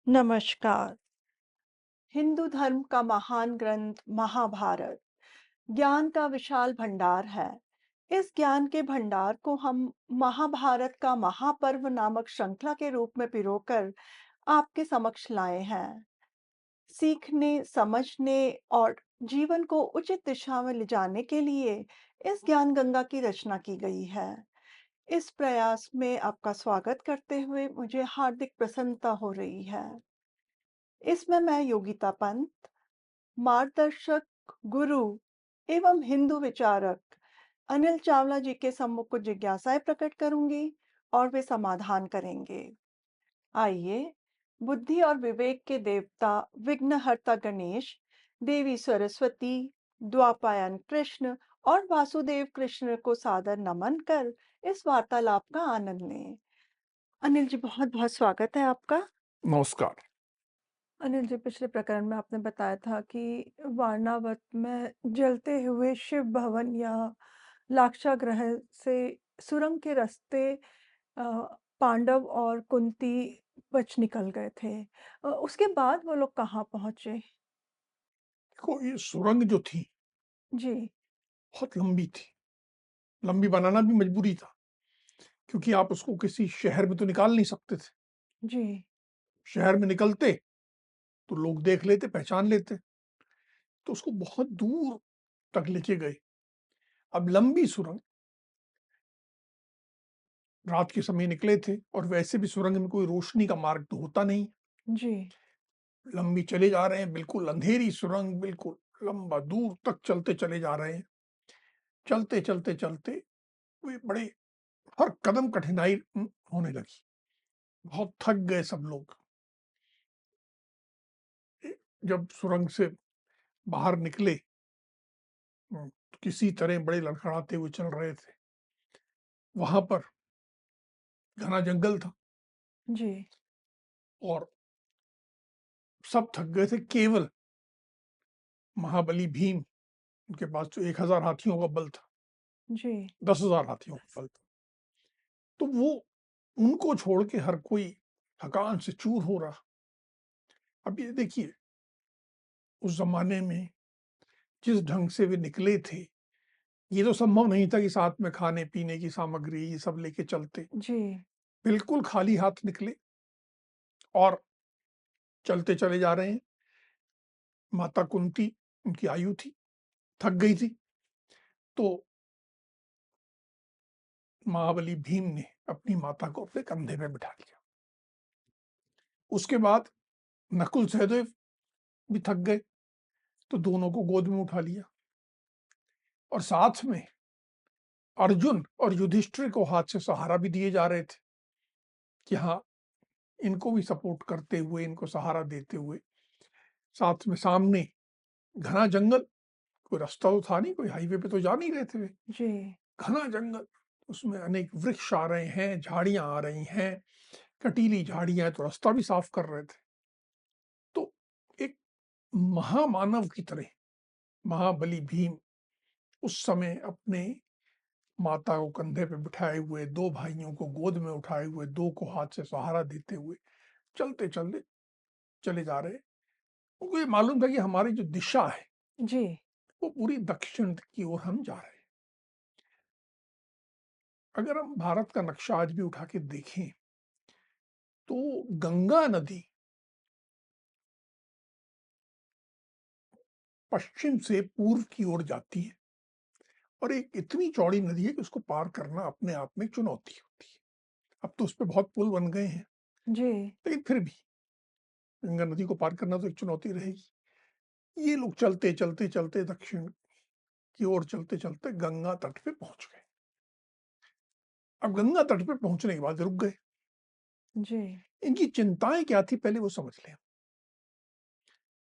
नमस्कार। हिंदू धर्म का महान ग्रंथ महाभारत ज्ञान का विशाल भंडार है। इस ज्ञान के भंडार को हम महाभारत का महापर्व नामक श्रृंखला के रूप में पिरोकर आपके समक्ष लाए हैं। सीखने, समझने और जीवन को उचित दिशा में ले जाने के लिए इस ज्ञान गंगा की रचना की गई है। इस प्रयास में आपका स्वागत करते हुए मुझे हार्दिक प्रसन्नता हो रही है। इसमें मैं योगिता पंत, मार्गदर्शक, गुरु एवं हिंदू विचारक अनिल चावला जी के सम्मुख कुछ जिज्ञासाएं प्रकट करूंगी और वे समाधान करेंगे। आइए, बुद्धि और विवेक के देवता विघ्नहर्ता गणेश, देवी सरस्वती, द्वापायन कृष्ण और वासुदेव कृष्ण को सादर नमन कर इस वार्तालाप का आनंद लें। अनिल जी, बहुत बहुत स्वागत है आपका। नमस्कार। अनिल जी, पिछले प्रकरण में आपने बताया था कि वारणावत में जलते हुए शिव भवन या लाक्षागृह से सुरंग के रास्ते अ, पांडव और कुंती बच निकल गए थे। उसके बाद वो लोग कहाँ पहुंचे? देखो, ये सुरंग जो थी जी। बहुत लंबी थी। लंबी बनाना भी मजबूरी था, क्योंकि आप उसको किसी शहर में तो निकाल नहीं सकते थे। जी। शहर में निकलते तो लोग देख लेते, पहचान लेते, तो उसको बहुत दूर तक लेके गए। अब लंबी सुरंग, रात के समय निकले थे और वैसे भी सुरंग में कोई रोशनी का मार्ग तो होता नहीं। जी। लंबी चले जा रहे हैं, बिल्कुल अंधेरी सुरंग, बिल्कुल लंबा दूर तक चलते चले जा रहे हैं। चलते, चलते, चलते वे बड़े हर कदम कठिनाई होने लगी। बहुत थक गए सब लोग। जब सुरंग से बाहर निकले, तो किसी तरह बड़े लड़खड़ाते हुए चल रहे थे। वहां पर घना जंगल था जी। और सब थक गए थे। केवल महाबली भीम, उनके पास तो 1000 हाथियों का बल था, जी। 10,000 हाथियों का बल था। तो वो उनको छोड़ के हर कोई थकान से चूर हो रहा। अब ये देखिए, उस जमाने में जिस ढंग से वे निकले थे, ये तो संभव नहीं था कि साथ में खाने पीने की सामग्री ये सब लेके चलते। जी। बिल्कुल खाली हाथ निकले और चलते चले जा रहे हैं। माता कुंती, उनकी आयु थी, थक गई थी, तो महाबली भीम ने अपनी माता को अपने कंधे पे बिठा लिया। उसके बाद नकुल सहदेव भी थक गए, तो दोनों को गोद में उठा लिया और साथ में अर्जुन और युधिष्ठिर को हाथ से सहारा भी दिए जा रहे थे कि हाँ, इनको भी सपोर्ट करते हुए, इनको सहारा देते हुए। साथ में सामने घना जंगल, कोई रास्ता तो था नहीं, कोई हाईवे पे तो जा नहीं रहे थे वे। जी। घना जंगल, उसमें अनेक वृक्ष आ रहे हैं, झाड़ियां आ रही हैं, कटीली झाड़ियां हैं, तो रास्ता भी साफ कर रहे थे। तो एक महामानव की तरह महाबली भीम उस समय अपने माता को कंधे पे बिठाए हुए, दो भाइयों को गोद में उठाए हुए, दो को हाथ से सहारा देते हुए चलते चलते चले जा रहे हैं। उनको ये मालूम था कि हमारी जो दिशा है जी। वो पूरी दक्षिण की ओर हम जा रहे हैं। अगर हम भारत का नक्शा आज भी उठा के देखें, तो गंगा नदी पश्चिम से पूर्व की ओर जाती है और एक इतनी चौड़ी नदी है कि उसको पार करना अपने आप में एक चुनौती होती है। अब तो उस पे बहुत पुल बन गए हैं, जी। लेकिन फिर भी गंगा नदी को पार करना तो एक चुनौती रहेगी। ये लोग चलते चलते चलते दक्षिण की ओर चलते चलते गंगा तट पे पहुंच गए। अब गंगा तट पे पहुंचने के बाद रुक गए। जी। इनकी चिंताएं क्या थी, पहले वो समझ लें।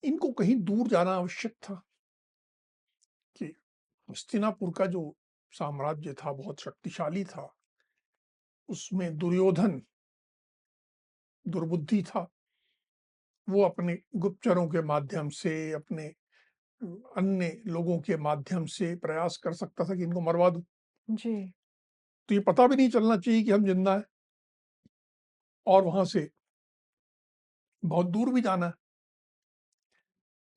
इनको कहीं दूर जाना आवश्यक था कि हस्तिनापुर का जो साम्राज्य था बहुत शक्तिशाली था। उसमें दुर्योधन दुर्बुद्धि था। वो अपने गुप्तचरों के माध्यम से, अपने अन्य लोगों के माध्यम से प्रयास कर सकता था कि इनको मरवा दूं। जी। तो ये पता भी नहीं चलना चाहिए कि हम जिंदा हैं। और वहां से बहुत दूर भी जाना है।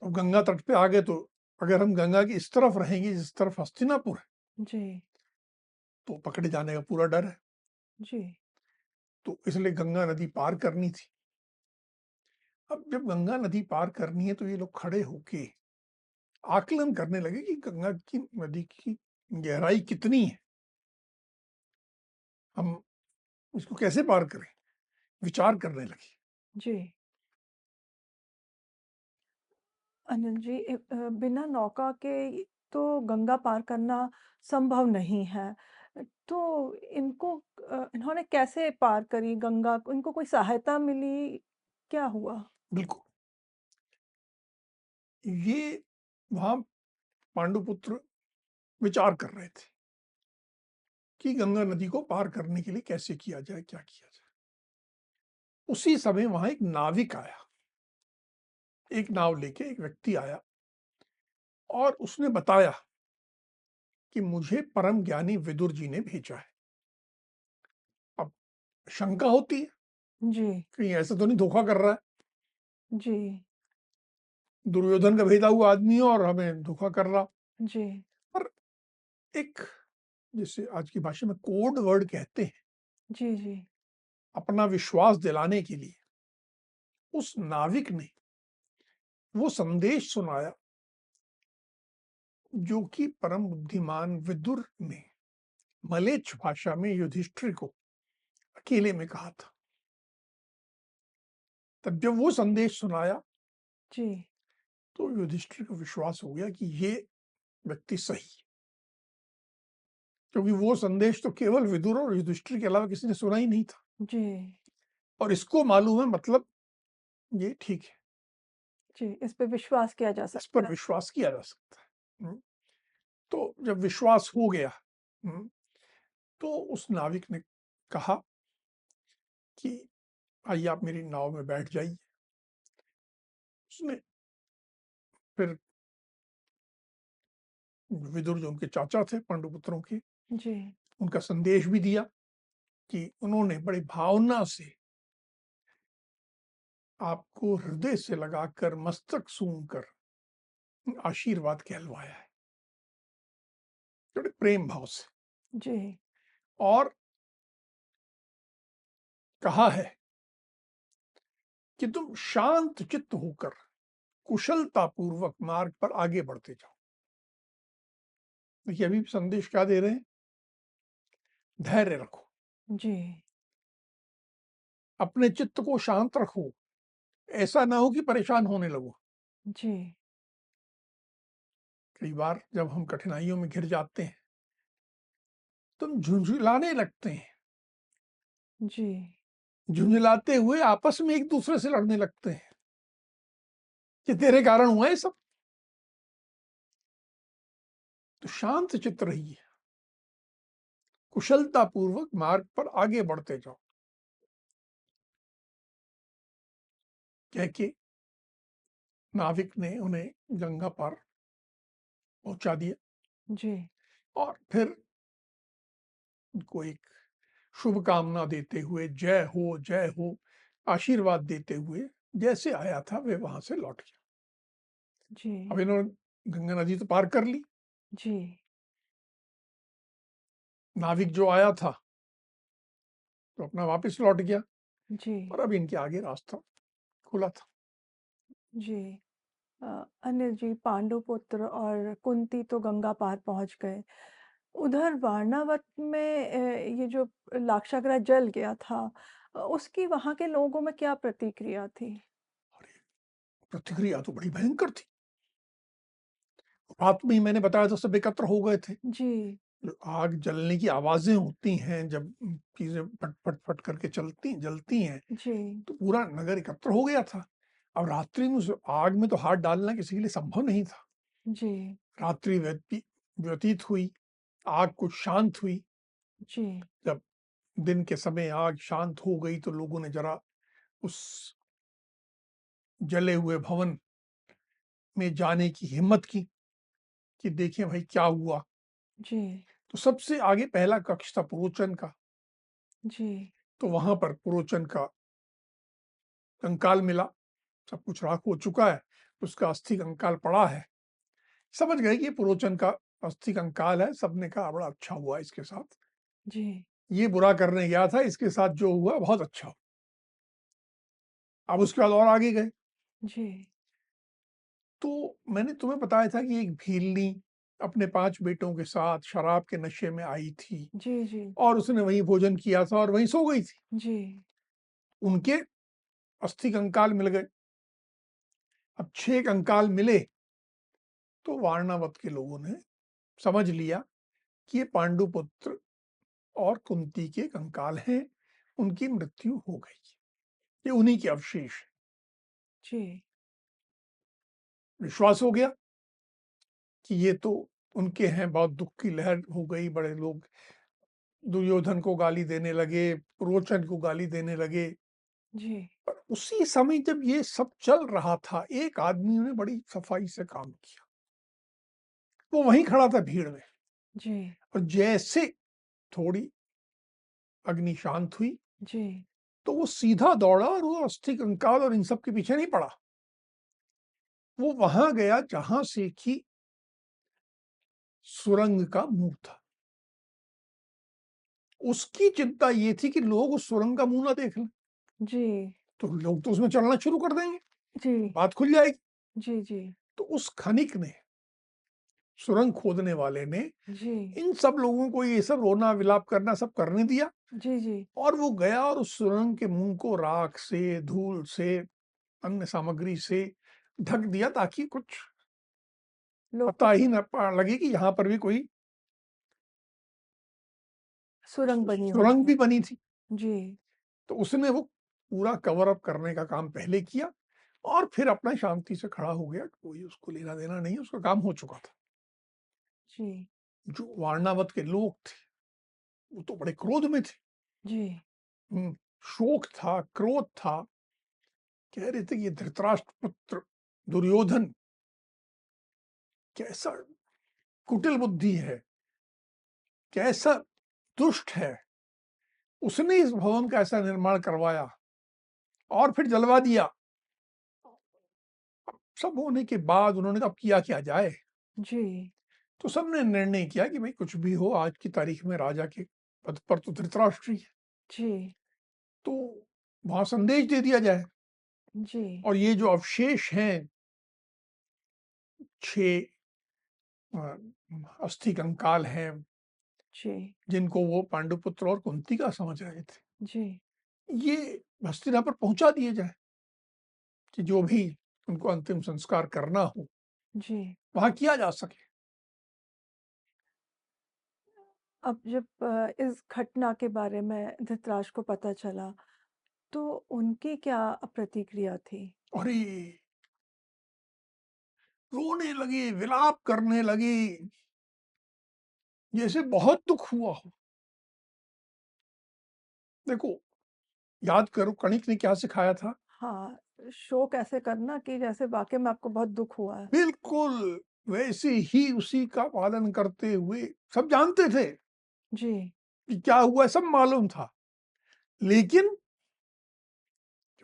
तो गंगा तट पे आ गए तो अगर हम गंगा की इस तरफ रहेंगे जिस तरफ हस्तिनापुर है, जी, तो पकड़े जाने का पूरा डर है। जी, तो इसलिए गंगा नदी पार करनी थी। अब जब गंगा नदी पार करनी है तो ये लोग खड़े होके आकलन करने लगे कि गंगा की नदी की गहराई कितनी है, हम इसको कैसे पार करें, विचार करने लगे। जी। अनिल जी, बिना नौका के तो गंगा पार करना संभव नहीं है। तो इन्होंने कैसे पार करी गंगा? इनको कोई सहायता मिली? क्या हुआ? बिल्कुल, ये वहाँ पांडुपुत्र विचार कर रहे थे कि गंगा नदी को पार करने के लिए कैसे किया जाए, क्या किया जाए। उसी समय वहाँ एक नाविक आया, एक नाव लेके एक व्यक्ति आया और उसने बताया कि मुझे परम ज्ञानी विदुर जी ने भेजा है। अब शंका होती है, जी, कहीं ऐसा तो नहीं धोखा कर रहा है, जी, दुर्योधन का भेजा हुआ आदमी है और हमें धोखा कर रहा। जी, पर एक, जिसे आज की भाषा में कोड वर्ड कहते हैं, जी, जी, अपना विश्वास दिलाने के लिए उस नाविक ने वो संदेश सुनाया जो कि परम बुद्धिमान विदुर ने मलेच्छ भाषा में युधिष्ठिर को अकेले में कहा था। तब जब वो संदेश सुनाया जी, तो युधिष्ठिर को विश्वास हो गया कि ये व्यक्ति सही है, क्योंकि वो संदेश तो केवल विदुर और युधिष्ठिर के अलावा किसी ने सुना ही नहीं था जी, और इसको मालूम है, मतलब ये ठीक है, जी, इस पे विश्वास किया जा इस पर सकता है। विश्वास किया जा सकता है। तो जब विश्वास हो गया, हम्म, तो उस नाविक ने कहा कि आइए आप मेरी नाव में बैठ जाइए। उसने फिर विदुर जो उनके चाचा थे पांडुपुत्रों के, जी, उनका संदेश भी दिया कि उन्होंने बड़ी भावना से आपको हृदय से लगाकर मस्तक सूंघ कर आशीर्वाद कहलवाया है, बड़े प्रेम भाव से। जी, और कहा है कि तुम शांत चित्त होकर कुशलता पूर्वक मार्ग पर आगे बढ़ते जाओ। देखिए अभी भी संदेश क्या दे रहे हैं, धैर्य रखो, जी, अपने चित्त को शांत रखो, ऐसा ना हो कि परेशान होने लगो। जी, कई बार जब हम कठिनाइयों में घिर जाते हैं तुम झुंझुलाने लगते हैं, जी, झुंझुलाते हुए आपस में एक दूसरे से लड़ने लगते हैं कि तेरे कारण हुआ है सब। तो शांत चित्त रहिए, कुशलता पूर्वक मार्ग पर आगे बढ़ते जाओ, कह के नाविक ने उन्हें गंगा पार पहुंचा दिया जी, और फिर उनको एक शुभकामना देते हुए जय हो आशीर्वाद देते हुए जैसे आया था वे वहां से लौट गया। अब जी, इन्होंने गंगा नदी तो पार कर ली, जी, नाविक जो आया था तो अपना वापस लौट गया जी, और अब इनके आगे रास्ता खुला था। जी। अनिल जी, पांडुपुत्र और कुंती तो गंगा पार पहुंच गए। उधर वारणावत में ये जो लाक्षागृह जल गया था, उसकी वहां के लोगों में क्या प्रतिक्रिया थी? और ये प्रतिक्रिया तो बड़ी भयंकर थी। रात में ही मैंने बताया था सब एकत्र हो गए थे। जी, जो आग जलने की आवाजें होती हैं जब चीजें फट फट फट करके चलती जलती हैं, जी, तो पूरा नगर एकत्र हो गया था। अब रात्रि में उस आग में तो हाथ डालना किसी के लिए संभव नहीं था। जी, रात्रि व्यतीत हुई, आग कुछ शांत हुई। जी, जब दिन के समय आग शांत हो गई तो लोगों ने जरा उस जले हुए भवन में जाने की हिम्मत की कि देखें भाई क्या हुआ। जी, तो सबसे आगे पहला कक्ष था पुरोचन का। जी, तो वहां पर पुरोचन का कंकाल मिला, सब कुछ राख हो चुका है, उसका अस्थि कंकाल पड़ा है। समझ गए कि ये पुरोचन का अस्थि कंकाल है, सबने कहा बड़ा अच्छा हुआ इसके साथ। जी, ये बुरा करने गया था, इसके साथ जो हुआ बहुत अच्छा हुआ। अब उसके बाद और आगे गए, जी, तो मैंने तुम्हें बताया था कि एक भीलनी अपने 5 बेटों के साथ शराब के नशे में आई थी जी, जी, और उसने वहीं भोजन किया था और वहीं सो गई थी। जी, उनके अस्थि कंकाल मिल गए। अब 6 कंकाल मिले, तो वारणावत के लोगों ने समझ लिया कि ये पांडुपुत्र और कुंती के कंकाल हैं, उनकी मृत्यु हो गई। ये उन्हीं के अवशेष हैं। जी, विश्वास हो गया कि ये तो उनके हैं, बहुत दुःख की लहर हो गई, बड़े लोग दुर्योधन को गाली देने लगे, पुरोचन को गाली देने लगे। जी, पर उसी समय जब ये सब चल रहा था, एक आदमी ने बड़ी सफाई से काम किया। वो वहीं खड़ा था भीड़ में, जी, और जैसे थोड़ी अग्नि शांत हुई, जी, तो वो सीधा दौड़ा और वो अस्थि कंकाल और इन सब के पीछे नहीं पड़ा। वो वहां गया जहां से कि सुरंग का मुंह था। उसकी चिंता ये थी कि लोग उस सुरंग का मुंह ना देख लें, जी, तो लोग तो उसमें चलना शुरू कर देंगे, जी, बात खुल जाएगी। जी, जी, तो उस खनिक ने, सुरंग खोदने वाले ने, जी, इन सब लोगों को ये सब रोना विलाप करना सब करने दिया, जी, जी, और वो गया और उस सुरंग के मुंह को राख से, धूल से, अन्य सामग्री से ढक दिया, ताकि कुछ लोग पता ही ना लगे कि यहाँ पर भी कोई सुरंग बनी हुई सुरंग है। भी बनी थी। जी, तो उसने वो पूरा कवर अप करने का काम पहले किया, और फिर अपना शांति से खड़ा हो गया, कोई उसको लेना देना नहीं, उसका काम हो चुका था। जी, जो वारणावत के लोग थे, वो तो बड़े क्रोध में थे। जी, शोक था, क्रोध था। कह रहे थे कि ये धृतराष्ट्र पुत्र दुर्योधन कैसा कुटिल बुद्धि है, कैसा दुष्ट है, उसने इस भवन का ऐसा निर्माण करवाया और फिर जलवा दिया। सब होने के बाद उन्होंने कहा अब किया क्या जाए। जी, तो सबने निर्णय किया कि भाई कुछ भी हो, आज की तारीख में राजा के पद पर तो धृतराष्ट्र ही है, जी, तो वहां संदेश दे दिया जाए। जी, और ये जो अवशेष हैं, 6 अस्थि कंकाल हैं, जी, जिनको वो पांडुपुत्र और कुंती का समझ रहे थे, जी, ये हस्तिनापुर पहुंचा दिए जाए, कि जो भी उनको अंतिम संस्कार करना हो जी। वहां किया जा सके। अब जब इस घटना के बारे में धृतराष्ट्र को पता चला, तो उनकी क्या प्रतिक्रिया थी? अरे, रोने लगे, विलाप करने लगे, जैसे बहुत दुख हुआ हो। देखो, याद करो कणिक ने क्या सिखाया था। हाँ, शोक ऐसे करना कि जैसे वाक़ई में आपको बहुत दुःख हुआ है। बिल्कुल वैसे ही उसी का पालन करते हुए, सब जानते थे जी, कि क्या हुआ, सब मालूम था। लेकिन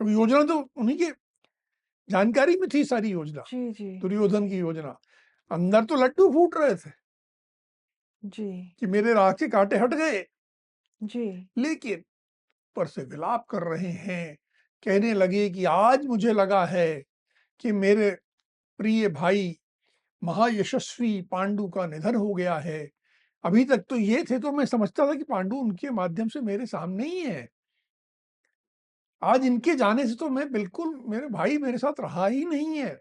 क्योंकि योजना तो उन्हीं के जानकारी में थी, सारी योजना, जी, जी, दुर्योधन की योजना, अंदर तो लड्डू फूट रहे थे जी, कि मेरे राह के कांटे हट गए। जी, लेकिन ऊपर से विलाप कर रहे हैं, कहने लगे कि आज मुझे लगा है कि मेरे प्रिय भाई महायशस्वी पांडु का निधन हो गया है। अभी तक तो ये थे, तो मैं समझता था कि पांडु उनके माध्यम से मेरे सामने ही है। आज इनके जाने से तो मैं बिल्कुल, मेरे भाई मेरे साथ रहा ही नहीं है।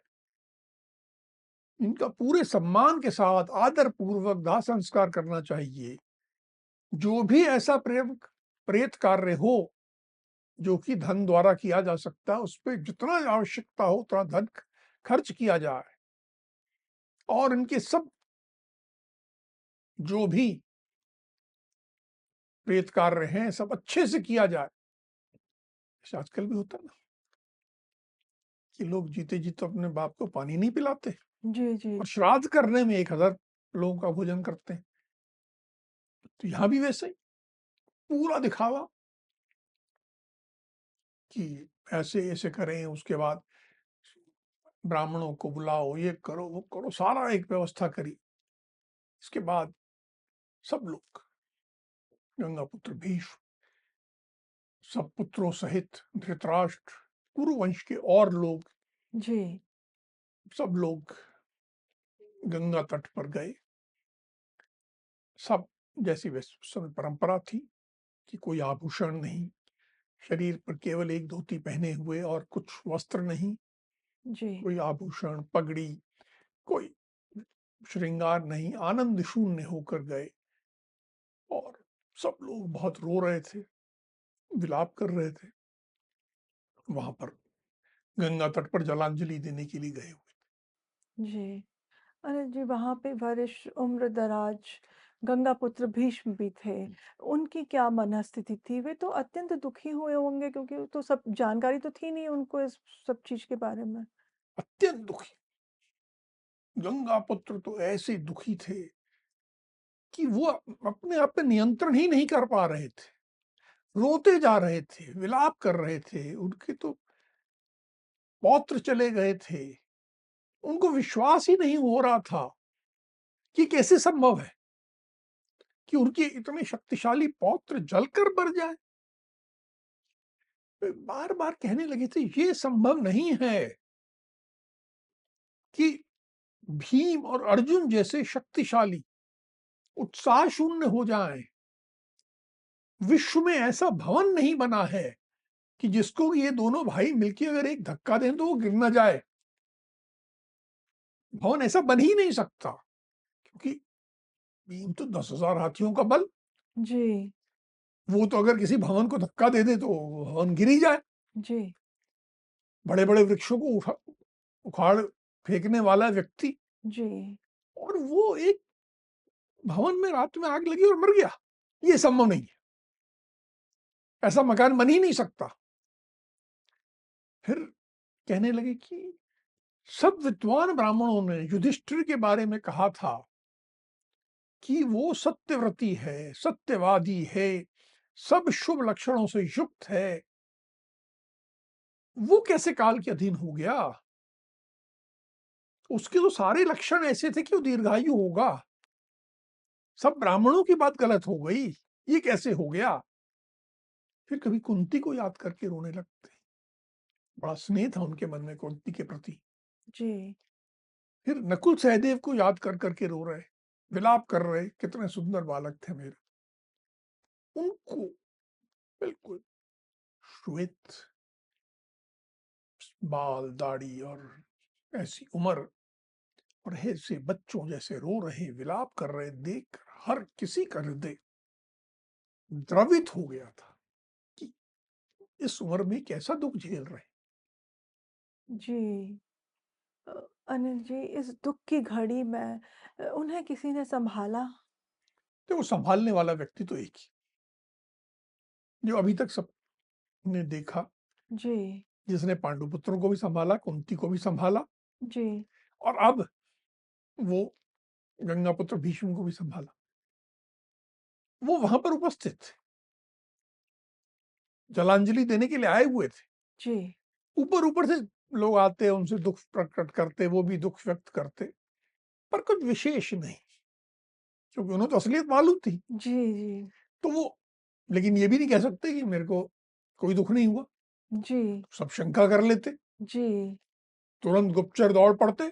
इनका पूरे सम्मान के साथ आदर पूर्वक दाह संस्कार करना चाहिए। जो भी ऐसा प्रेम प्रेत कार्य हो जो कि धन द्वारा किया जा सकता है, उस पे जितना आवश्यकता हो उतना धन खर्च किया जाए, और इनके सब जो भी प्रेत कार्य हैं सब अच्छे से किया जाए। जैसे आजकल भी होता है ना, कि लोग जीते जी तो अपने बाप को पानी नहीं पिलाते, जी, जी, और श्राद्ध करने में 1000 लोगों का भोजन करते हैं। तो यहाँ भी वैसे ही पूरा दिखावा कि ऐसे-ऐसे करें, उसके बाद ब्राह्मणों को बुलाओ, ये करो, वो करो, सारा एक व्यवस्था करी। इसके बाद सब लोग, गंगापुत्र भीष्म, सब पुत्रों सहित धृतराष्ट्र, कुरुवंश के और लोग, जी, सब लोग गंगा तट पर गए। सब, जैसी वैसी उस समय परंपरा थी कि कोई आभूषण नहीं, शरीर पर केवल एक धोती पहने हुए और कुछ वस्त्र नहीं, जी, कोई आभूषण, पगड़ी, कोई श्रृंगार नहीं, आनंद शून्य होकर गए। और सब लोग बहुत रो रहे थे, विलाप कर रहे थे। वहां पर गंगा तट पर जलांजलि देने के लिए गए हुए। जी। अरे जी, वहाँ पे वरिष्ठ उम्र-दराज गंगापुत्र भीष्म भी थे। उनकी क्या मनःस्थिति थी? वे तो अत्यंत दुखी हुए होंगे क्योंकि वो तो सब जानकारी तो थी नहीं उनको इस सब चीज़ के बारे में। अत्यंत दुखी, गंगा पुत्र तो ऐसे दुखी थे कि वो अपने आप पे नियंत्रण ही नहीं कर पा रहे थे, रोते जा रहे थे, विलाप कर रहे थे। उनके तो पौत्र चले गए थे, उनको विश्वास ही नहीं हो रहा था कि कैसे संभव है कि उनके इतने शक्तिशाली पौत्र जलकर मर जाए। बार बार कहने लगे थे, ये संभव नहीं है कि भीम और अर्जुन जैसे शक्तिशाली उत्साह शून्य हो जाएं। विश्व में ऐसा भवन नहीं बना है कि जिसको ये दोनों भाई मिलकर अगर एक धक्का दें तो वो गिर ना जाए। भवन ऐसा बन ही नहीं सकता, क्योंकि भीम तो 10,000 हाथियों का बल, जी, वो तो अगर किसी भवन को धक्का दे दे तो भवन गिर ही जाए। जी, बड़े बड़े वृक्षों को उखाड़ फेंकने वाला व्यक्ति, जी, और वो एक भवन में रात में आग लगी और मर गया, ये संभव नहीं है, ऐसा मकान बन ही नहीं सकता। फिर कहने लगे कि सब विद्वान ब्राह्मणों ने युधिष्ठिर के बारे में कहा था कि वो सत्यव्रती है, सत्यवादी है, सब शुभ लक्षणों से युक्त है, वो कैसे काल के अधीन हो गया? उसके तो सारे लक्षण ऐसे थे कि वो दीर्घायु होगा। सब ब्राह्मणों की बात गलत हो गई, ये कैसे हो गया? फिर कभी कुंती को याद करके रोने लगते। बड़ा स्नेह था उनके मन में कुंती के प्रति। जी, फिर नकुल सहदेव को याद कर करके रो रहे, विलाप कर रहे, कितने सुंदर बालक थे मेरे। उनको बिल्कुल श्वेत बाल, दाढ़ी और ऐसी उम्र, और ऐसे बच्चों जैसे रो रहे, विलाप कर रहे, देख हर किसी का हृदय द्रवित हो गया था कि इस उम्र में कैसा दुख झेल रहे। जी। अ, अनिल जी, इस दुःख की घड़ी में उन्हें किसी ने सँभाला? तो वो संभालने वाला व्यक्ति तो एक ही, जो अभी तक सबने देखा, जी, जिसने पांडुपुत्रों को भी संभाला, कुंती को भी संभाला, जी, और अब वो गंगापुत्र भीष्म को भी संभाला। वो वहां पर उपस्थित थे, जलांजलि देने के लिए आए हुए थे। जी, ऊपर ऊपर से लोग आते, उनसे दुख प्रकट करते, वो भी दुख व्यक्त करते, पर कुछ विशेष नहीं, क्योंकि उन्हें तो असलियत मालूम थी। जी, जी, तो वो, लेकिन ये भी नहीं कह सकते कि मेरे को कोई दुख नहीं हुआ। जी, सब शंका कर लेते, जी, तुरंत गुप्तचर दौड़ पड़ते,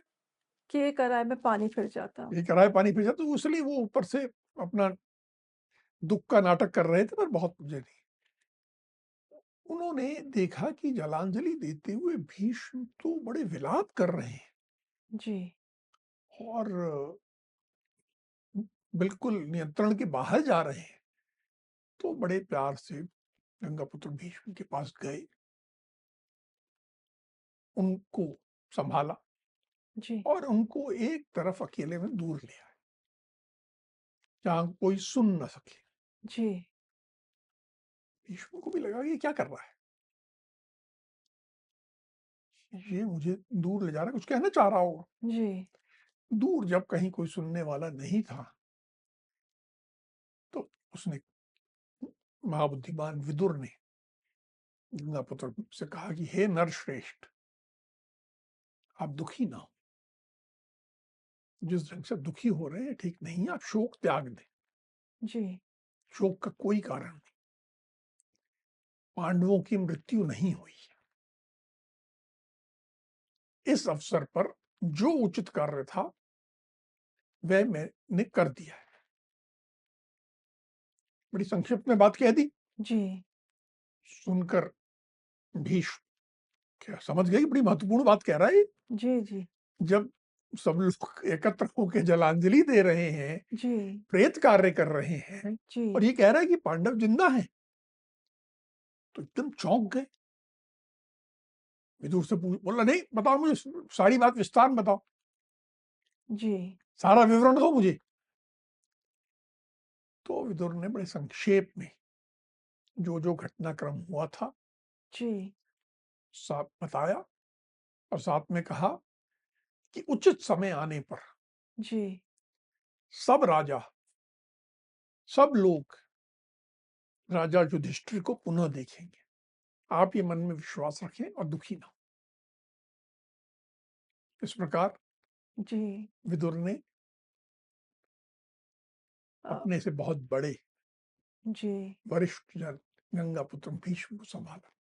कि ये कराए में पानी फिर जाता। ये कराए पानी फिर जाते, तो इसलिए वो ऊपर से अपना दुख का नाटक कर रहे थे, पर बहुत मुझे नहीं। उन्होंने देखा कि जलांजलि देते हुए भीष्म तो बड़े विलाप कर रहे हैं जी, और बिल्कुल नियंत्रण के बाहर जा रहे हैं। तो बड़े प्यार से गंगापुत्र भीष्म के पास गए, उनको संभाला जी, और उनको एक तरफ अकेले में दूर ले आए, जहां कोई सुन न सके। जी, भीष्म को भी लगा कि ये क्या कर रहा है, ये मुझे दूर ले जा रहा है, कुछ कहना चाह रहा होगा। जी, दूर जब कहीं कोई सुनने वाला नहीं था, तो उसने, महाबुद्धिमान विदुर ने गंगापुत्र से कहा कि हे नरश्रेष्ठ, आप दुखी ना हो। जिस ढंग से दुखी हो रहे हैं ठीक नहीं, आप शोक त्याग दें। जी, शोक का कोई कारण नहीं। पांडवों की मृत्यु नहीं हुई है। इस अवसर पर जो उचित कार्य था वह मैंने कर दिया है। बड़ी संक्षिप्त में बात कह दी। जी, सुनकर भीष्म क्या समझ गए कि बड़ी महत्वपूर्ण बात कह रहा है ये। जी, जी, जब सब लोग एकत्र होकर जलांजलि दे रहे हैं, जी, प्रेत कार्य कर रहे हैं, और जी, ये कह रहा है कि पांडव जिंदा हैं, तो एकदम चौंक गए। विदुर से पूछ, बोला नहीं बताओ मुझे, सारी बात विस्तार में बताओ, जी, सारा विवरण दो मुझे। तो विदुर ने बड़े संक्षेप में जो जो घटनाक्रम हुआ था जी, साथ बताया, और साथ में कहा कि उचित समय आने पर जी, सब राजा, सब लोग राजा युधिष्ठिर को पुनः देखेंगे। आप ये मन में विश्वास रखें और दुखी ना हो। इस प्रकार जी, विदुर ने अ, अपने से बहुत बड़े जी, वरिष्ठ जन गंगापुत्र भीष्म को संभाला।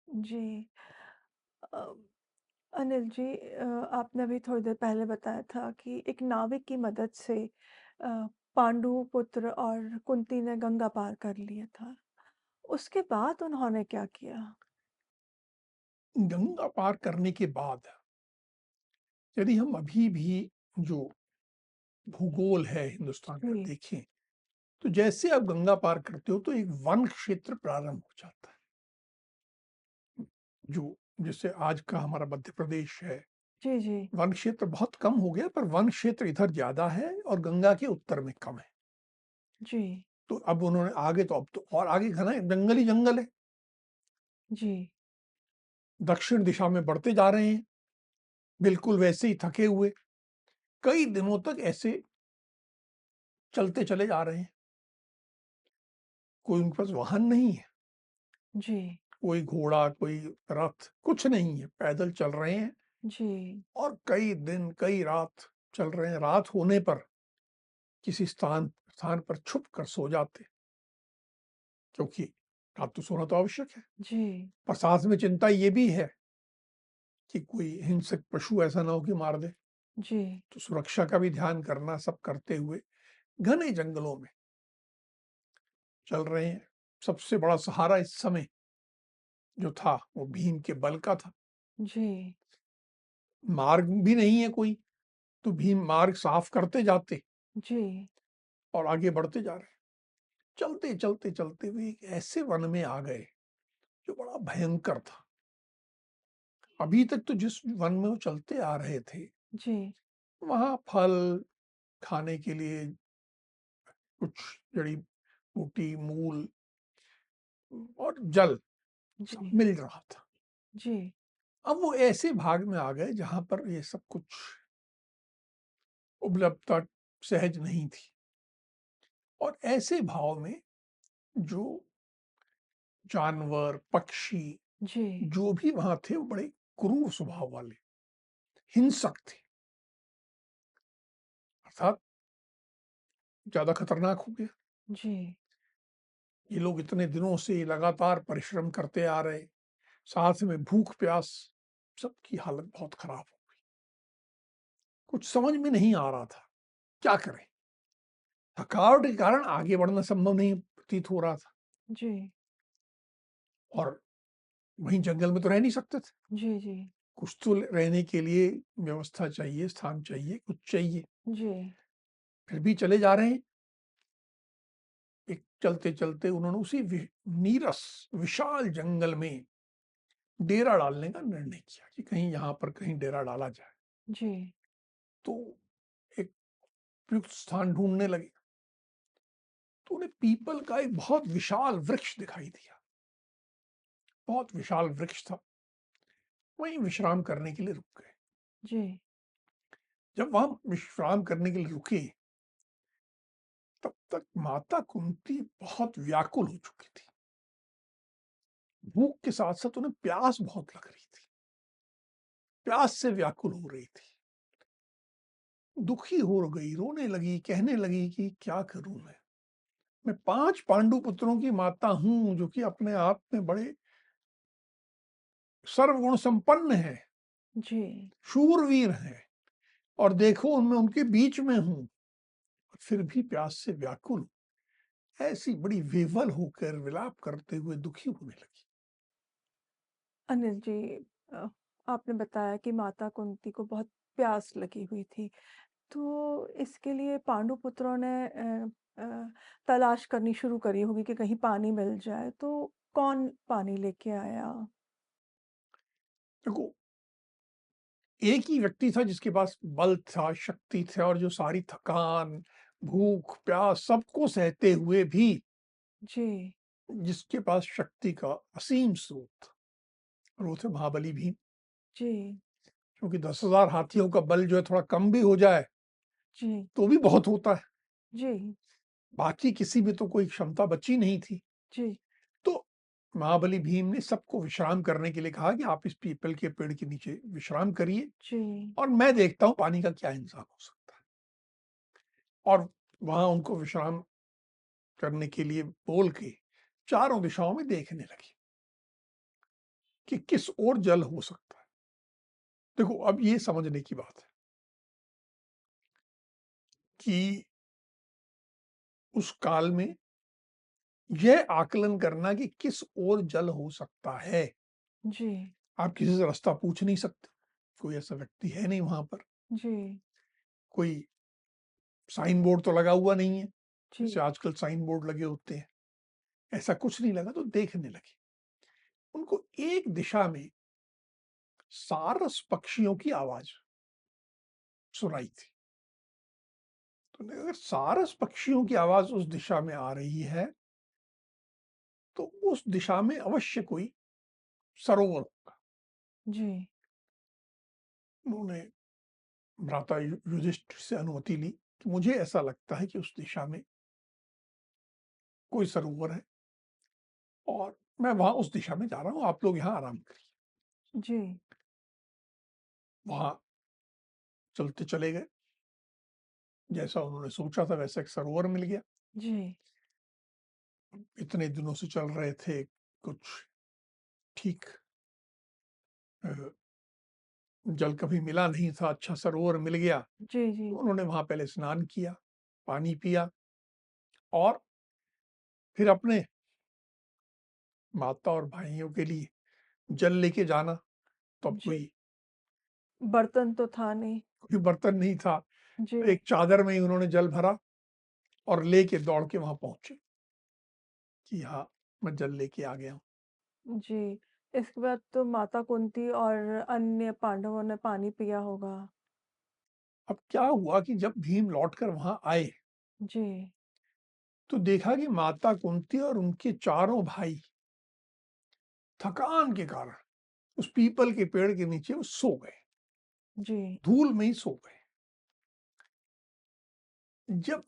जी। अ, अनिल जी, आपने अभी थोड़ी देर पहले बताया था कि एक नाविक की मदद से अ, पांडु पुत्र और कुंती ने गंगा पार कर लिया था। उसके बाद उन्होंने क्या किया? गंगा पार करने के बाद यदि हम अभी भी जो भूगोल है हिंदुस्तान का जी, देखें, तो जैसे आप गंगा पार करते हो तो एक वन क्षेत्र प्रारंभ हो जाता है। जो जैसे आज का हमारा मध्य प्रदेश है, जी, जी, वन क्षेत्र बहुत कम हो गया, पर वन क्षेत्र इधर ज्यादा है और गंगा के उत्तर में कम है। जी, तो अब उन्होंने आगे, तो अब तो और आगे घना जंगल ही जंगल है। जी, दक्षिण दिशा में बढ़ते जा रहे हैं, बिल्कुल वैसे ही थके हुए, कई दिनों तक ऐसे चलते चले जा रहे हैं। कोई उनके पास वाहन नहीं है, जी, कोई घोड़ा, कोई रथ, कुछ नहीं है, पैदल चल रहे हैं। जी, और कई दिन कई रात चल रहे हैं। रात होने पर किसी स्थान स्थान पर छुप कर सो जाते, क्योंकि रात तो सोना तो आवश्यक है। जी, पर साथ में चिंता ये भी है कि कोई हिंसक पशु ऐसा ना हो कि मार दे। जी, तो सुरक्षा का भी ध्यान करना, सब करते हुए घने जंगलों में चल रहे हैं। सबसे बड़ा सहारा इस समय जो था वो भीम के बल का था। जी, मार्ग भी नहीं है कोई, तो भीम मार्ग साफ करते जाते जी, और आगे बढ़ते जा रहे। चलते चलते चलते हुए एक ऐसे वन में आ गए जो बड़ा भयंकर था। अभी तक तो जिस वन में वो चलते आ रहे थे, जी, वहां फल खाने के लिए कुछ जड़ी बूटी, मूल और जल सब जी, मिल रहा था। जी, अब वो ऐसे भाग में आ गए जहां पर ये सब कुछ उपलब्धता सहज नहीं थी। और ऐसे भाव में जो जानवर, पक्षी, जी, जो भी वहां थे वो बड़े क्रूर स्वभाव वाले, हिंसक थे। अर्थात ज्यादा खतरनाक हो गया। जी, ये लोग इतने दिनों से लगातार परिश्रम करते आ रहे, साथ में भूख प्यास, सबकी हालत बहुत खराब हो गई। कुछ समझ में नहीं आ रहा था क्या करें। थकावट के कारण आगे बढ़ना संभव नहीं प्रतीत हो रहा था। जी, और वहीं जंगल में तो रह नहीं सकते थे। जी, जी, कुछ तो रहने के लिए व्यवस्था चाहिए, स्थान चाहिए, कुछ चाहिए। जी, फिर भी चले जा रहे हैं। एक चलते चलते उन्होंने उसी नीरस विशाल जंगल में डेरा डालने का निर्णय किया कि कहीं यहाँ पर कहीं डेरा डाला जाए। जी, तो एक उपयुक्त स्थान ढूंढने लगे, तो उन्हें पीपल का एक बहुत विशाल वृक्ष दिखाई दिया। बहुत विशाल वृक्ष था, वहीं विश्राम करने के लिए रुक गए। जी, जब वहां विश्राम करने के लिए रुके, तब तक माता कुंती बहुत व्याकुल हो चुकी थी। भूख के साथ-साथ उन्हें प्यास बहुत लग रही थी। प्यास से व्याकुल हो रही थी। दुखी हो गई, रोने लगी, कहने लगी कि क्या करूँ मैं? मैं 5 पांडु पुत्रों की माता हूँ, जो कि अपने आप में बड़े सर्वगुण संपन्न हैं, जी। शूरवीर हैं और देखो मैं उनके बीच में हूँ, फिर भी प्यास से व्याकुल, ऐसी बड़ी विह्वल होकर विलाप करते हुए दुखी होने लगी। अनिल जी, अ, आपने बताया कि माता कुंती को बहुत प्यास लगी हुई थी। तो इसके लिए पांडु पुत्रों ने अ, तलाश करनी शुरू करी होगी कि कहीं पानी मिल जाए, तो कौन पानी लेके आया? देखो, एक ही व्यक्ति था जिसके पास बल था, शक्ति था और जो सारी थकान, भूख, प्यास सबको सहते हुए भी जी, जिसके पास शक्ति का असीम स्रोत था, और वो थे महाबली भीम। जी, क्योंकि 10,000 हाथियों का बल जो है थोड़ा कम भी हो जाए, जी, तो भी बहुत होता है। जी, बाकी किसी में तो कोई क्षमता बची नहीं थी। जी, तो महाबली भीम ने सबको विश्राम करने के लिए कहा कि आप इस पीपल के पेड़ के नीचे विश्राम करिए जी, और मैं देखता हूँ पानी का क्या इंतज़ाम हो सकता है। और वहाँ उनको विश्राम करने के लिए बोल के चारों दिशाओं में देखने लगी कि किस ओर जल हो सकता है। देखो, अब ये समझने की बात है कि उस काल में यह आकलन करना कि किस ओर जल हो सकता है, जी, आप किसी से रास्ता पूछ नहीं सकते। कोई ऐसा व्यक्ति है नहीं वहाँ पर, जी, कोई साइन बोर्ड तो लगा हुआ नहीं है, जी, जैसे आजकल साइन बोर्ड लगे होते हैं, ऐसा कुछ नहीं लगा, तो देखने लगे। उनको एक दिशा में सारस पक्षियों की आवाज़ सुनाई थी। तो अगर सारस पक्षियों की आवाज़ उस दिशा में आ रही है, तो उस दिशा में अवश्य कोई सरोवर होगा। जी, उन्होंने भ्राता युधिष्ठिर से अनुमति ली कि मुझे ऐसा लगता है कि उस दिशा में कोई सरोवर है और मैं वहाँ उस दिशा में जा रहा हूँ, आप लोग यहाँ आराम करिए। जी, वहाँ चलते चले गए, जैसा उन्होंने सोचा था वैसा एक सरोवर मिल गया। जी, इतने दिनों से चल रहे थे, कुछ ठीक अ, जल कभी मिला नहीं था, अच्छा सरोवर मिल गया। जी, तो जी, उन्होंने वहाँ पहले स्नान किया, पानी पिया और फिर अपने माता और भाइयों के लिए जल लेके जाना। तो अब जी। कोई बर्तन तो था नहीं। कोई बर्तन नहीं था, जी, तो एक चादर में ही उन्होंने जल भरा और लेके दौड़ के वहाँ पहुँचे कि हाँ, मैं जल लेके आ गया हूँ। जी। इसके बाद तो माता कुंती और अन्य पांडवों ने पानी पिया होगा। अब क्या हुआ कि जब भीम लौटकर वहाँ आए, जी, तो देखा कि माता कुंती और उनके चारों भाई थकान के कारण उस पीपल के पेड़ के नीचे वो सो गए, जी, धूल में ही सो गए। जब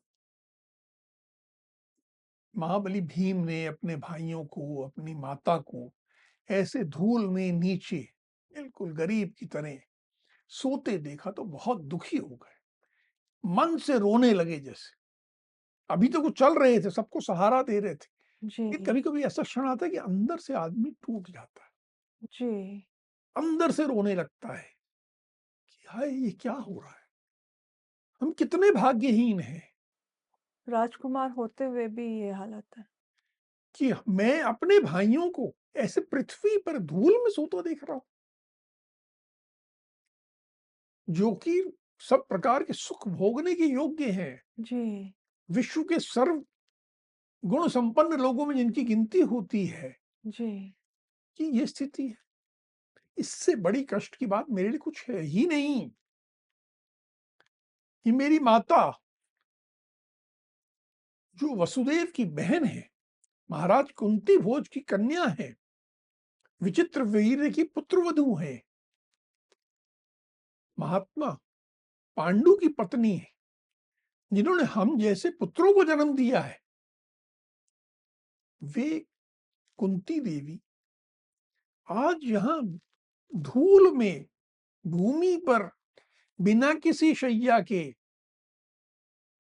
महाबली भीम ने अपने भाइयों को, अपनी माता को ऐसे धूल में नीचे बिल्कुल गरीब की तरह सोते देखा तो बहुत दुखी हो गए, मन से रोने लगे जैसे। अभी तो वो चल रहे थे, सबको सहारा दे रहे थे, लेकिन जी, कभी-कभी ऐसा क्षण आता है कि अंदर से आदमी टूट जाता है, जी। अंदर से रोने लगता है कि हाय! ये क्या हो रहा है? हम कितने भाग्यहीन हैं राजकुमार होते हुए भी ये हालत है। कि मैं अपने भाइयों को ऐसे पृथ्वी पर धूल में सोता देख रहा हूँ, जो कि सब प्रकार के सुख भोगने के योग्य हैं। जी, विश्व के सर्व गुण संपन्न लोगों में जिनकी गिनती होती है, जी, कि ये स्थिति है। इससे बड़ी कष्ट की बात मेरे लिए कुछ है ही नहीं कि मेरी माता, जो वसुदेव की बहन है, महाराज कुंती भोज की कन्या है, विचित्र वीर्य की पुत्रवधू है, महात्मा पांडु की पत्नी है, जिन्होंने हम जैसे पुत्रों को जन्म दिया है, वे कुंती देवी आज यहाँ धूल में, भूमि पर, बिना किसी शैया के,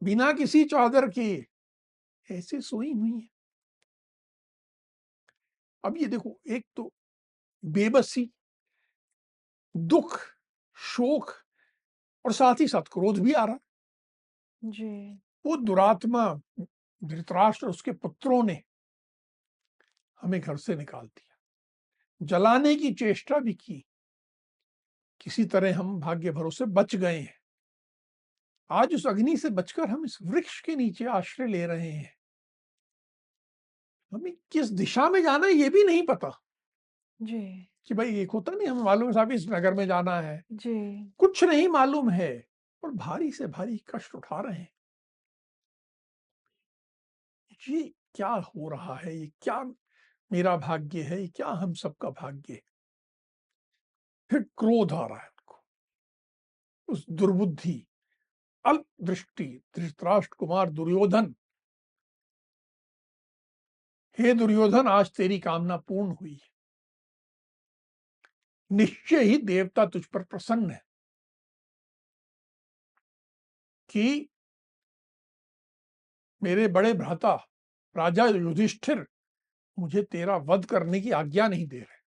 बिना किसी चादर के ऐसे सोई हुई है। अब ये देखो, एक तो बेबसी, दुख, शोक और साथ ही साथ क्रोध भी आ रहा है। जी। वो दुरात्मा धृतराष्ट्र और उसके पुत्रों ने हमें घर से निकाल दिया, जलाने की चेष्टा भी की, किसी तरह हम भाग्य भरोसे बच गए हैं। आज उस अग्नि से बचकर हम इस वृक्ष के नीचे आश्रय ले रहे हैं। हमें किस दिशा में जाना है ये भी नहीं पता, जी। कि भाई एक होता नहीं, हमें मालूम है साहब इस नगर में जाना है, जी। कुछ नहीं मालूम है और भारी से भारी कष्ट उठा रहे हैं। ये क्या हो रहा है? ये क्या मेरा भाग्य है? ये क्या हम सबका भाग्य है? फिर क्रोध आ रहा है उनको, उस दुर्बुद्धि, अल्प दृष्टि धृतराष्ट्र कुमार दुर्योधन, हे दुर्योधन, आज तेरी कामना पूर्ण हुई है। निश्चय ही देवता तुझ पर प्रसन्न है कि मेरे बड़े भ्राता राजा युधिष्ठिर मुझे तेरा वध करने की आज्ञा नहीं दे रहे।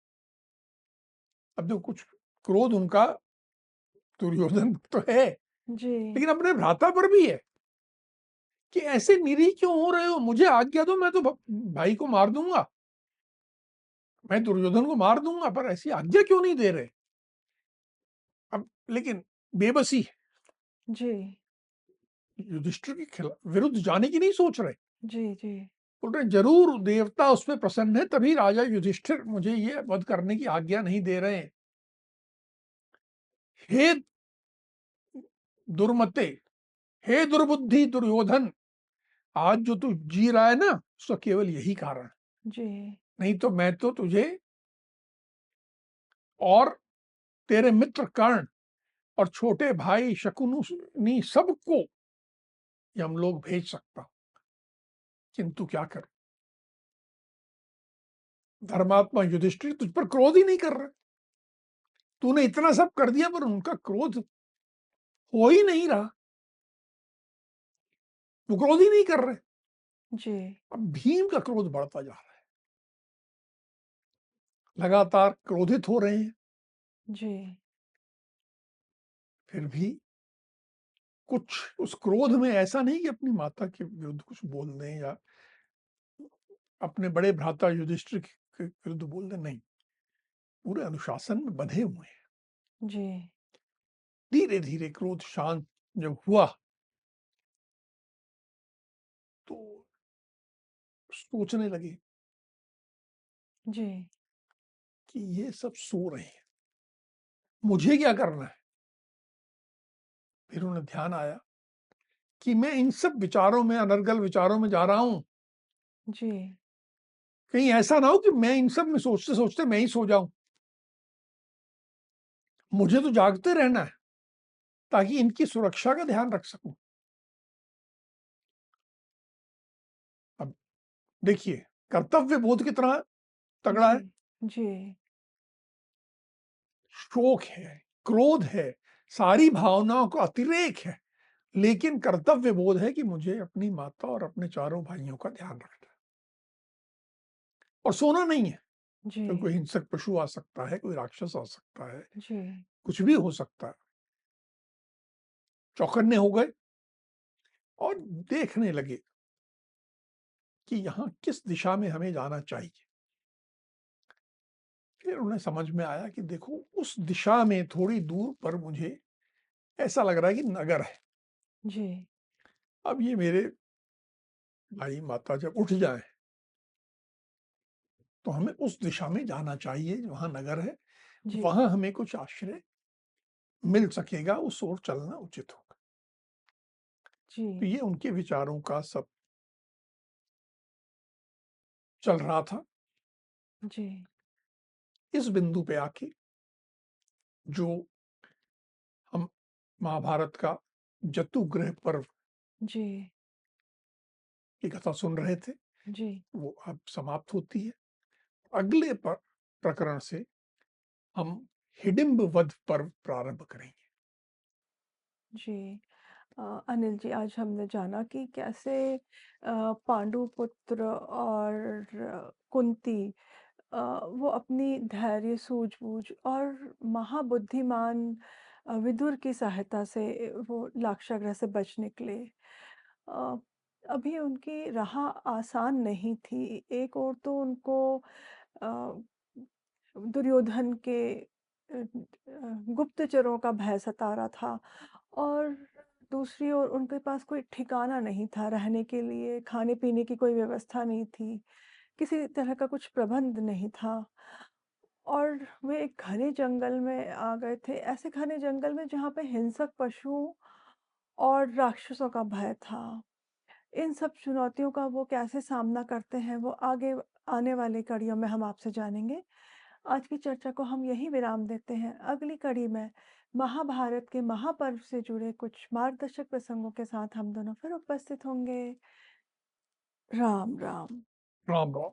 अब देखो, कुछ क्रोध उनका दुर्योधन पर तो है, जी। लेकिन अपने भ्राता पर भी है कि ऐसे निरीह क्यों हो रहे हो? मुझे आज्ञा दो, मैं तो भाई को मार दूंगा, मैं दुर्योधन को मार दूंगा, पर ऐसी आज्ञा क्यों नहीं दे रहे? अब लेकिन बेबसी है, जी। युधिष्ठिर के खिलाफ विरुद्ध जाने की नहीं सोच रहे। जी। जी। बोल रहे जरूर देवता उस पर प्रसन्न है, तभी राजा युधिष्ठिर मुझे ये वध करने की आज्ञा नहीं दे रहे हैं। हे दुर्मते, हे दुर्बुद्धि दुर्योधन, आज जो तू जी रहा है ना, उसका केवल यही कारण है। जी। नहीं तो मैं तो तुझे और तेरे मित्र कर्ण और छोटे भाई शकुनी सबको यमलोक भेज सकता हूं, किंतु क्या करूं? धर्मात्मा युधिष्ठिर तुझ पर क्रोध ही नहीं कर रहा। तूने इतना सब कर दिया पर उनका क्रोध हो ही नहीं रहा, वो क्रोध ही नहीं कर रहे। जी। अब भीम का क्रोध बढ़ता जा रहा है, लगातार क्रोधित हो रहे हैं। जी। फिर भी कुछ उस क्रोध में ऐसा नहीं कि अपनी माता के विरुद्ध कुछ बोल दें या अपने बड़े भ्राता युधिष्ठिर के विरुद्ध बोल दें, नहीं, पूरे अनुशासन में बंधे हुए हैं। जी। धीरे धीरे क्रोध शांत जब हुआ तो सोचने लगे जी। कि ये सब सो रहे हैं, मुझे क्या करना है? फिर उन्हें ध्यान आया कि मैं इन सब विचारों में, अनर्गल विचारों में जा रहा हूं, जी। कहीं ऐसा ना हो कि मैं इन सब में सोचते सोचते मैं ही सो जाऊं। मुझे तो जागते रहना है ताकि इनकी सुरक्षा का ध्यान रख सकूं। अब देखिए, कर्तव्य बोध कितना तगड़ा जी। है। जी। शोक है, क्रोध है, सारी भावनाओं का अतिरेक है, लेकिन कर्तव्य बोध है कि मुझे अपनी माता और अपने चारों भाइयों का ध्यान रखना है और सोना नहीं है। जी। तो कोई हिंसक पशु आ सकता है, कोई राक्षस आ सकता है, जी। कुछ भी हो सकता है। चौकन्ने हो गए और देखने लगे कि यहाँ किस दिशा में हमें जाना चाहिए। फिर उन्हें समझ में आया कि देखो, उस दिशा में थोड़ी दूर पर मुझे ऐसा लग रहा है कि नगर है। जी। अब ये मेरे भाई माता जब उठ जाए तो हमें उस दिशा में जाना चाहिए जहां नगर है, जी। वहां हमें कुछ आश्रय मिल सकेगा, उस ओर चलना उचित होगा। जी। तो ये उनके विचारों का सब चल रहा था। जी। इस बिंदु पे आके जो हम महाभारत का जतुग्रह पर्व जी। की कथा सुन रहे थे, जी। वो अब समाप्त होती है। अगले प्रकरण से हम हिडिंब वध पर्व प्रारंभ करेंगे। जी। अनिल जी, आज हमने जाना कि कैसे पांडु पुत्र और कुंती वो अपनी धैर्य, सूझबूझ और महाबुद्धिमान विदुर की सहायता से वो लाक्षागृह से बच निकले। अ, अभी उनकी राह आसान नहीं थी। एक ओर तो उनको अ, दुर्योधन के गुप्तचरों का भय सता रहा था और दूसरी ओर उनके पास कोई ठिकाना नहीं था रहने के लिए, खाने-पीने की कोई व्यवस्था नहीं थी, किसी तरह का कुछ प्रबंध नहीं था और वे एक घने जंगल में आ गए थे, ऐसे घने जंगल में जहाँ पे हिंसक पशुओं और राक्षसों का भय था। इन सब चुनौतियों का वो कैसे सामना करते हैं, वो आगे आने वाली कड़ियों में हम आपसे जानेंगे। आज की चर्चा को हम यहीं विराम देते हैं। अगली कड़ी में महाभारत के महापर्व से जुड़े कुछ मार्गदर्शक प्रसंगों के साथ हम दोनों फिर उपस्थित होंगे। राम, राम। राम राम।